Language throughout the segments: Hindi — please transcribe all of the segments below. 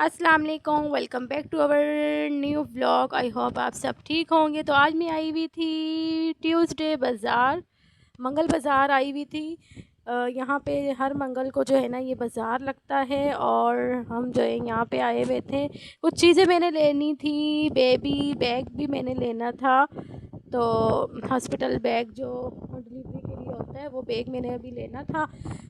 अस्सलाम वालेकुम, welcome back to our new vlog. I hope आप सब ठीक होंगे। तो आज मैं आई हुई थी ट्यूसडे बाज़ार, मंगल बाज़ार आई हुई थी। यहाँ पे हर मंगल को जो है ना ये बाज़ार लगता है और हम जो है यहाँ पे आए हुए थे। कुछ चीज़ें मैंने लेनी थी, बेबी बैग भी मैंने लेना था। तो हॉस्पिटल बैग जो डिलीवरी के लिए होता है वो बैग मैंने अभी लेना था।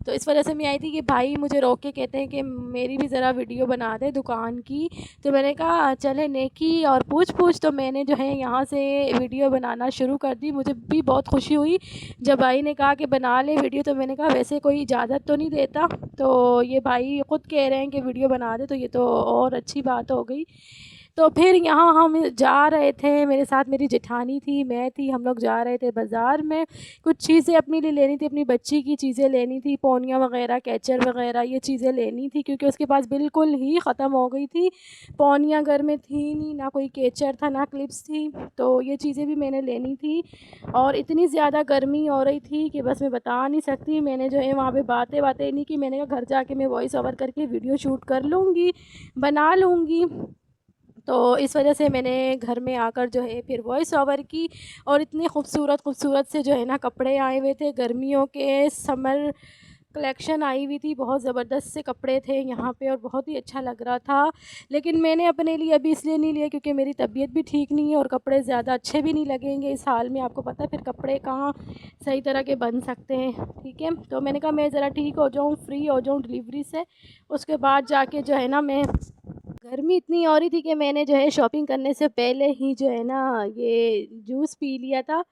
तो इस वजह से मैं आई थी कि भाई मुझे रोक के कहते हैं कि मेरी भी ज़रा वीडियो बना दे दुकान की। तो मैंने कहा चले नेकी और पूछ पूछ, तो मैंने जो है यहाँ से वीडियो बनाना शुरू कर दी। मुझे भी बहुत खुशी हुई जब भाई ने कहा कि बना ले वीडियो। तो मैंने कहा वैसे कोई इजाज़त तो नहीं देता, तो ये भाई ख़ुद कह रहे हैं कि वीडियो बना दे, तो ये तो और अच्छी बात हो गई। तो फिर यहाँ हम जा रहे थे, मेरे साथ मेरी जेठानी थी, मैं थी, हम लोग जा रहे थे बाज़ार में। कुछ चीज़ें अपने लिए लेनी थी, अपनी बच्ची की चीज़ें लेनी थी, पोनियाँ वग़ैरह, कैचर वग़ैरह ये चीज़ें लेनी थी क्योंकि उसके पास बिल्कुल ही ख़त्म हो गई थी। पोनियाँ घर में थी नहीं, ना कोई कैचर था, ना क्लिप्स थी। तो ये चीज़ें भी मैंने लेनी थी और इतनी ज़्यादा गर्मी हो रही थी कि बस मैं बता नहीं सकती। मैंने जो है वहाँ पे बातें नहीं की। मैंने कहा घर जाके मैं वॉइस ओवर करके वीडियो शूट कर लूँगी, बना लूँगी। तो इस वजह से मैंने घर में आकर जो है फिर वॉइस ओवर की। और इतने खूबसूरत से जो है ना कपड़े आए हुए थे, गर्मियों के समर कलेक्शन आई हुई थी। बहुत ज़बरदस्त से कपड़े थे यहाँ पे और बहुत ही अच्छा लग रहा था। लेकिन मैंने अपने लिए अभी इसलिए नहीं लिया क्योंकि मेरी तबीयत भी ठीक नहीं है और कपड़े ज़्यादा अच्छे भी नहीं लगेंगे इस हाल में। आपको पता है फिर कपड़े कहाँ सही तरह के बन सकते हैं, ठीक है। तो मैंने कहा मैं ज़रा ठीक हो जाऊँ, फ्री हो जाऊँ डिलीवरी से, उसके बाद जाके जो है ना मैं। गर्मी इतनी हो रही थी कि मैंने जो है शॉपिंग करने से पहले ही जो है ना ये जूस पी लिया था,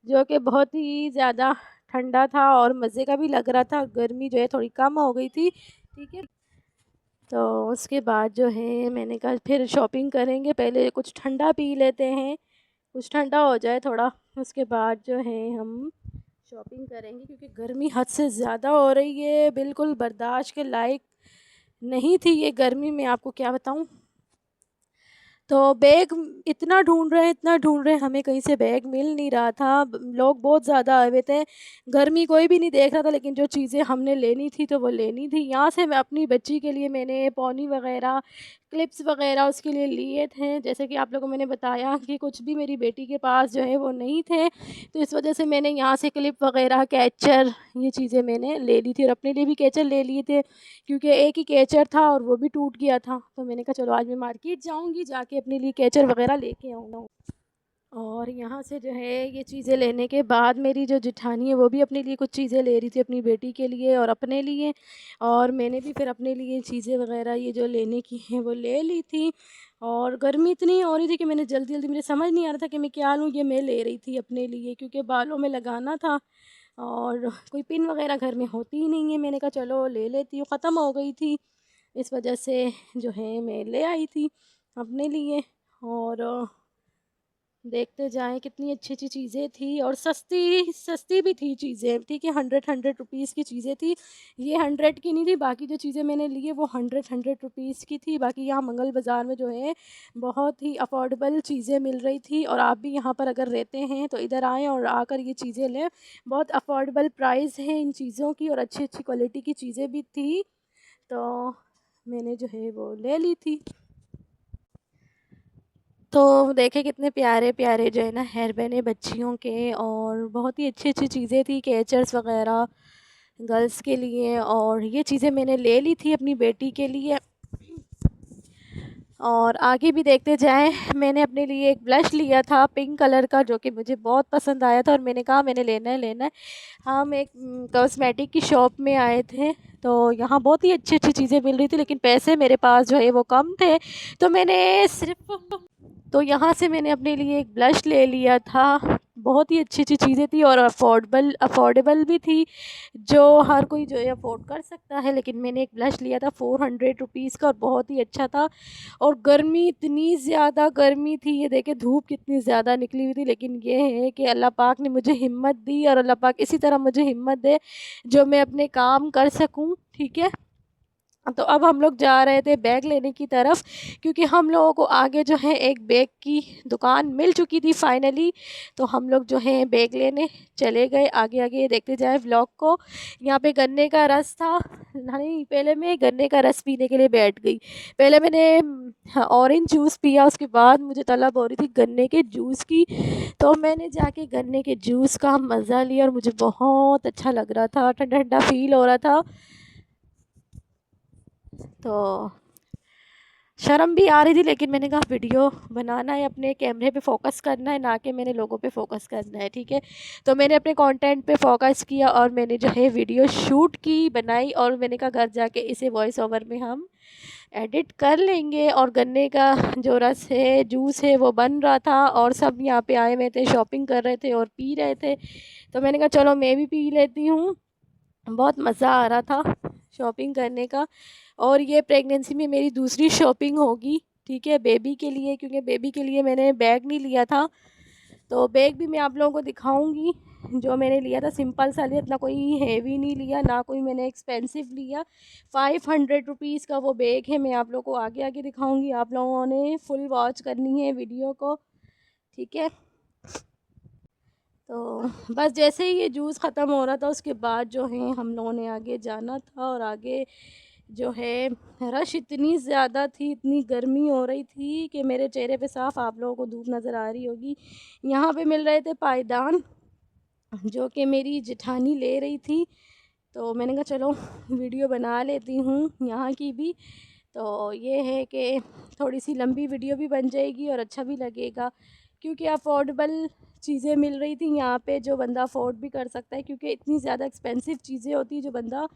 जो कि बहुत ही ज़्यादा ठंडा था और मज़े का भी लग रहा था। गर्मी जो है थोड़ी कम हो गई थी, ठीक है। तो उसके बाद जो है मैंने कहा फिर शॉपिंग करेंगे, पहले कुछ ठंडा पी लेते हैं, कुछ ठंडा हो जाए थोड़ा, उसके बाद जो है हम शॉपिंग करेंगे क्योंकि गर्मी हद से ज़्यादा हो रही है, बिल्कुल बर्दाश्त के लायक नहीं थी ये गर्मी, मैं आपको क्या बताऊँ। तो बैग इतना ढूँढ रहे हैं, हमें कहीं से बैग मिल नहीं रहा था। लोग बहुत ज़्यादा आए हुए थे, गर्मी कोई भी नहीं देख रहा था, लेकिन जो चीज़ें हमने लेनी थी तो वो लेनी थी। यहाँ से मैं अपनी बच्ची के लिए मैंने पौनी वग़ैरह, क्लिप्स वग़ैरह उसके लिए लिए थे। जैसे कि आप लोगों को मैंने बताया कि कुछ भी मेरी बेटी के पास जो है वो नहीं थे, तो इस वजह से मैंने यहाँ से क्लिप वग़ैरह, कैचर, ये चीज़ें मैंने ले ली थी और अपने लिए भी कैचर ले लिए थे क्योंकि एक ही कैचर था और वो भी टूट गया था। तो मैंने कहा चलो आज मैं मार्केट जाऊँगी, जाके अपने लिए कैचर वग़ैरह लेके आऊँगा। और यहाँ से जो है ये चीज़ें लेने के बाद मेरी जो जेठानी है वो भी अपने लिए कुछ चीज़ें ले रही थी, अपनी बेटी के लिए और अपने लिए। और मैंने भी फिर अपने लिए चीज़ें वग़ैरह ये जो लेने की हैं वो ले ली थी। और गर्मी इतनी हो रही थी कि मैंने जल्दी-जल्दी, मुझे समझ नहीं आ रहा था कि मैं क्या लूँ, ये मैं ले रही थी अपने लिए क्योंकि बालों में लगाना था और कोई पिन वग़ैरह घर में होती ही नहीं है। मैंने कहा चलो ले लेती हूँ, ख़त्म हो गई थी, इस वजह से जो है मैं ले आई थी अपने लिए। और देखते जाएँ कितनी अच्छी-अच्छी चीज़ें थी और सस्ती सस्ती भी थी चीज़ें, ठीक है। 100 रुपीज़ की चीज़ें थी, ये 100 की नहीं थी। बाकी जो चीज़ें मैंने ली है वो 100 रुपीज़ की थी। बाकी यहाँ मंगल बाज़ार में जो है बहुत ही अफोर्डेबल चीज़ें मिल रही थी और आप भी यहाँ पर अगर रहते हैं तो इधर आएँ और आकर ये चीज़ें लें। बहुत अफोर्डेबल प्राइस है इन चीज़ों की और अच्छी-अच्छी क्वालिटी की चीज़ें भी थी, तो मैंने जो है वो ले ली थी। तो देखे कितने प्यारे-प्यारे जो है ना हेयर बैंड है बच्चियों के और बहुत ही अच्छी-अच्छी चीज़ें थी, कैचर्स वग़ैरह गर्ल्स के लिए। और ये चीज़ें मैंने ले ली थी अपनी बेटी के लिए। और आगे भी देखते जाएँ, मैंने अपने लिए एक ब्लश लिया था पिंक कलर का जो कि मुझे बहुत पसंद आया था और मैंने कहा मैंने लेना है, लेना है। हम एक कॉस्मेटिक की शॉप में आए थे, तो यहाँ बहुत ही अच्छी-अच्छी चीज़ें मिल रही थी लेकिन पैसे मेरे पास जो है वो कम थे, तो मैंने सिर्फ़ तो यहाँ से मैंने अपने लिए एक ब्लश ले लिया था। बहुत ही अच्छी-अच्छी चीज़ें थी और अफोर्डेबल भी थी, जो हर कोई जो है अफ़ोर्ड कर सकता है। लेकिन मैंने एक ब्लश लिया था 400 रुपीज़ का और बहुत ही अच्छा था। और गर्मी, इतनी ज़्यादा गर्मी थी, ये देखें धूप कितनी ज़्यादा निकली हुई थी। लेकिन ये है कि अल्लाह पाक ने मुझे हिम्मत दी और अल्लाह पाक इसी तरह मुझे हिम्मत दे जो मैं अपने काम कर सकूँ, ठीक है। तो अब हम लोग जा रहे थे बैग लेने की तरफ, क्योंकि हम लोगों को आगे जो है एक बैग की दुकान मिल चुकी थी फाइनली। तो हम लोग जो है बैग लेने चले गए। आगे आगे देखते जाए व्लॉग को। यहाँ पे गन्ने का रस था, नहीं पहले मैं गन्ने का रस पीने के लिए बैठ गई। पहले मैंने ऑरेंज जूस पिया, उसके बाद मुझे तलब हो रही थी गन्ने के जूस की। तो मैंने जाके गन्ने के जूस का मज़ा लिया और मुझे बहुत अच्छा लग रहा था, ठंडा ठंडा फील हो रहा था। तो शर्म भी आ रही थी, लेकिन मैंने कहा वीडियो बनाना है, अपने कैमरे पे फोकस करना है, ना कि मैंने लोगों पे फोकस करना है, ठीक है। तो मैंने अपने कंटेंट पे फोकस किया और मैंने जो है वीडियो शूट की, बनाई, और मैंने कहा घर जाके इसे वॉइस ओवर में हम एडिट कर लेंगे। और गन्ने का जो रस है, जूस है, वो बन रहा था और सब यहाँ पे आए हुए थे, शॉपिंग कर रहे थे और पी रहे थे। तो मैंने कहा चलो मैं भी पी लेती हूँ। बहुत मज़ा आ रहा था शॉपिंग करने का। और ये प्रेगनेंसी में मेरी दूसरी शॉपिंग होगी, ठीक है, बेबी के लिए, क्योंकि बेबी के लिए मैंने बैग नहीं लिया था। तो बैग भी मैं आप लोगों को दिखाऊंगी। जो मैंने लिया था सिंपल सा लिया, इतना कोई हेवी नहीं लिया, ना कोई मैंने एक्सपेंसिव लिया। 500 रुपीज़ का वो बैग है। मैं आप लोगों को आगे आगे दिखाऊंगी, आप लोगों ने फुल वॉच करनी है वीडियो को, ठीक है। तो बस जैसे ही ये जूस ख़त्म हो रहा था, उसके बाद जो है हम लोगों ने आगे जाना था। और आगे जो है रश इतनी ज़्यादा थी, इतनी गर्मी हो रही थी कि मेरे चेहरे पे साफ आप लोगों को धूप नज़र आ रही होगी। यहाँ पे मिल रहे थे पायदान, जो कि मेरी जेठानी ले रही थी। तो मैंने कहा चलो वीडियो बना लेती हूँ यहाँ की भी। तो ये है कि थोड़ी सी लंबी वीडियो भी बन जाएगी और अच्छा भी लगेगा, क्योंकि अफोर्डेबल चीज़ें मिल रही थी यहाँ पे, जो बंदा अफोर्ड भी कर सकता है, क्योंकि इतनी ज़्यादा एक्सपेंसिव चीज़ें होती हैं जो बंदा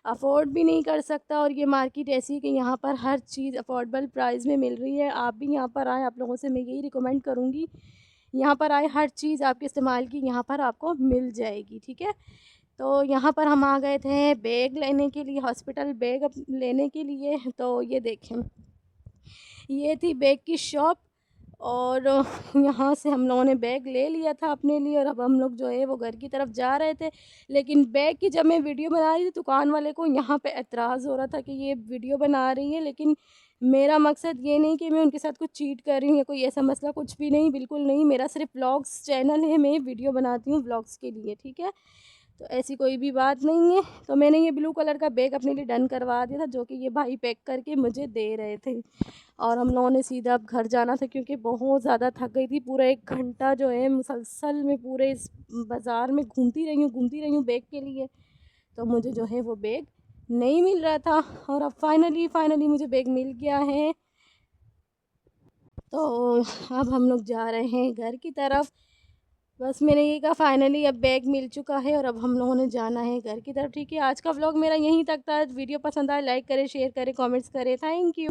अफोर्ड भी नहीं कर सकता। और ये मार्केट ऐसी है कि यहाँ पर हर चीज़ अफोर्डेबल प्राइस में मिल रही है। आप भी यहाँ पर आएँ, आप लोगों से मैं यही रिकमेंड करूँगी, यहाँ पर आए, हर चीज़ आपके इस्तेमाल की यहाँ पर आपको मिल जाएगी, ठीक है। तो यहाँ पर हम आ गए थे बैग लेने के लिए, हॉस्पिटल बैग लेने के लिए। तो ये देखें, ये थी बैग की शॉप। और यहाँ से हम लोगों ने बैग ले लिया था अपने लिए, और अब हम लोग जो है वो घर की तरफ जा रहे थे। लेकिन बैग की जब मैं वीडियो बना रही थी, दुकान वाले को यहाँ पे एतराज़ हो रहा था कि ये वीडियो बना रही है। लेकिन मेरा मकसद ये नहीं कि मैं उनके साथ कुछ चीट कर रही हूँ या कोई ऐसा मसला, कुछ भी नहीं, बिल्कुल नहीं। मेरा सिर्फ व्लॉग्स चैनल है, मैं वीडियो बनाती हूँ व्लॉग्स के लिए, ठीक है। तो ऐसी कोई भी बात नहीं है। तो मैंने ये ब्लू कलर का बैग अपने लिए डन करवा दिया था, जो कि ये भाई पैक करके मुझे दे रहे थे। और हम लोगों ने सीधा अब घर जाना था, क्योंकि बहुत ज़्यादा थक गई थी। पूरा 1 घंटा जो है मुसलसल में पूरे इस बाज़ार में घूमती रही हूँ बैग के लिए। तो मुझे जो है वो बैग नहीं मिल रहा था, और अब फाइनली मुझे बैग मिल गया है। तो अब हम लोग जा रहे हैं घर की तरफ। बस मैंने ये कहा फाइनली अब बैग मिल चुका है और अब हम लोगों ने जाना है घर की तरफ, ठीक है। आज का व्लॉग मेरा यहीं तक था। वीडियो पसंद आए लाइक करें, शेयर करें, कमेंट्स करें। Thank you.